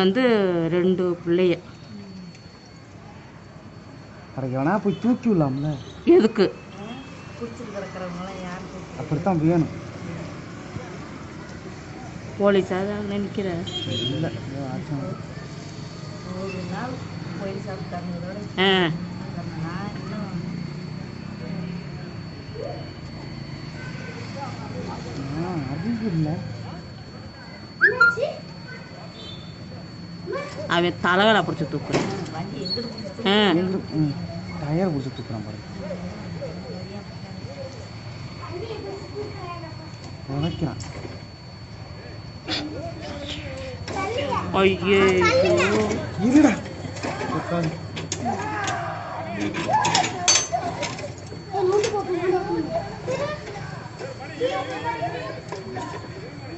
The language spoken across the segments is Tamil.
வந்து 2 பிள்ளைய கிடைக்கலனா போய் தூக்கி விடலாம்ல. எதுக்கு அப்படித்தான் வேணும். போலீஸா தான் நினைக்கிறேன். இல்லை அறிவு இல்லை. அவன் தலைவேலை பிடிச்சி தூக்குறான். டயர் பிடிச்சி தூக்குறான் பாரு. உழைக்கிறான். ஐயோ இருடா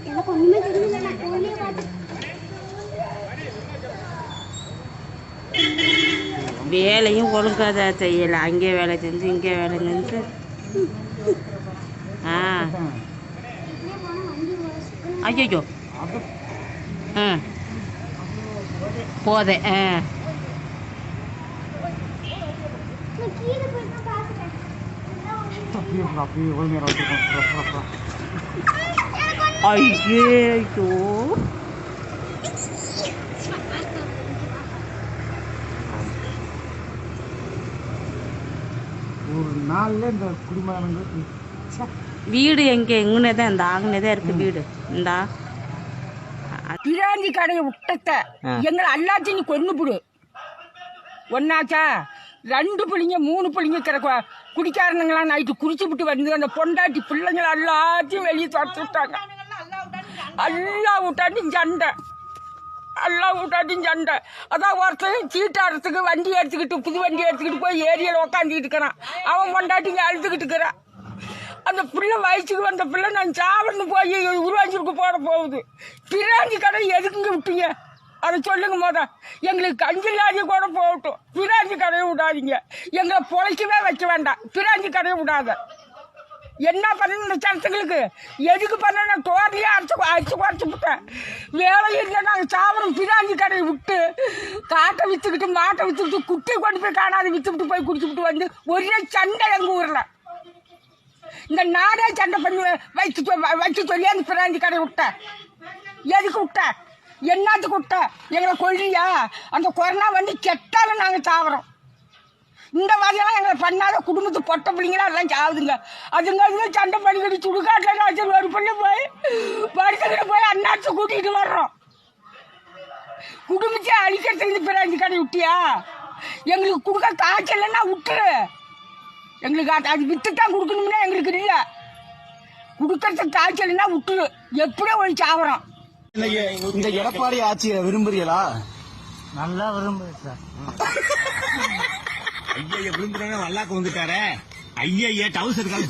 எனக்கு ஒண்ணுமே தெரியல. நான் கோழியே பார்த்து வேலையும் ஒழுங்காத செய்யலை. அங்கே வேலை செஞ்சு இங்கே வேலை செஞ்சு ஐயோ போதே ஐயோ ஒரு நாள்ல இந்த குடிமகன்கள் வீடு எங்கே எங்கனே தான் இந்த ஆகுனே தான் இருக்கு வீடு. இந்தா பிராந்தி கடையை விட்டத்த எங்களை எல்லாத்தையும் கொண்டு போடு. ஒன்னாச்சா 2 பிள்ளைங்க 3 பிள்ளைங்க கிடக்க குடிக்காரனுங்களாம் நைட்டு குடிச்சு விட்டு வந்து அந்த பொண்டாட்டி பிள்ளைங்களை எல்லாத்தையும் வெளியே துரத்து விட்டாங்க. எல்லாம் விட்டாட்டியும் சண்டை. அதான் ஒருத்தன் சீட்டாடுறதுக்கு வண்டி எடுத்துக்கிட்டு புது வண்டி எடுத்துக்கிட்டு போய் ஏரியாவில் உக்காந்துக்கிட்டு இருக்கிறான். அவன் பொண்டாட்டிங்க அழுதுகிட்டு இருக்கிறான். அந்த பிள்ளை வயசுக்கு வந்த பிள்ளை நான் சாவன்னு போய் உருவாஞ்சிருக்கு போட போகுது. பிராந்தி கடை எதுக்குங்க விட்டீங்க அதை சொல்லுங்க. எங்களுக்கு கஞ்சிலாதி கூட போகட்டும், பிராந்தி கடையை விடாதீங்க. எங்களை பொழைக்கவே வைக்க வேண்டாம், பிராந்தி கடையை விடாத. என்ன பண்ண இந்த சனத்துங்களுக்கு எதுக்கு பண்ண? நான் தோட்டலையே அடிச்சு குறைச்சி விட்டேன். வேலை இல்லை நாங்கள் சாவரம். பிராந்தி கடையை விட்டு காட்டை விற்றுக்கிட்டு மாட்டை விற்றுக்கிட்டு குட்டை கொண்டு போய் காணாது விற்றுக்கிட்டு போய் குடிச்சுக்கிட்டு வந்து ஒரே சண்டை எங்கள் ஊரில். இந்த நாடே சண்டை பண்ணி வச்சு சொல்லி அந்த பிராந்தி கடை விட்ட. எதுக்கு விட்ட? என்னத்துக்கு விட்ட? எங்களை கொல்லியா? அந்த கொரோனா வந்து கெட்டாலும் நாங்கள் சாவறோம். இந்த மாதிரியெல்லாம் எங்களை பண்ணாத குடும்பத்து பொட்டை பிள்ளைங்களா எல்லாம் சாவுதுங்க. அதுங்க சண்டை பண்ணிக்கிட்டு சுடுகாட்டில் ஒரு பிள்ளை போய் படுத்துக்கிட்டு போய் அண்ணாச்சு கூட்டிகிட்டு வர்றோம். குடும்பத்தையே அழிக்கிறதுக்கு இந்த பிராந்தி கடை விட்டியா? எங்களுக்கு கொடுக்க காய்ச்சல்னா விட்டுரு. எங்களுக்கு அது வித்துத்தான் கொடுக்கணும்னா எங்களுக்கு இல்லை. கொடுக்கறதுக்கு காய்ச்சல்னா விட்டுரு. எப்படியோ ஒரு சாவரம். இந்த எடப்பாடி ஆட்சியை விரும்புறீங்களா? நல்லா விரும்புறேன் சார். ஐயா விரும்புறாங்க. வல்லாக்க வந்துட்டாரே ஐயா டவுசர் கால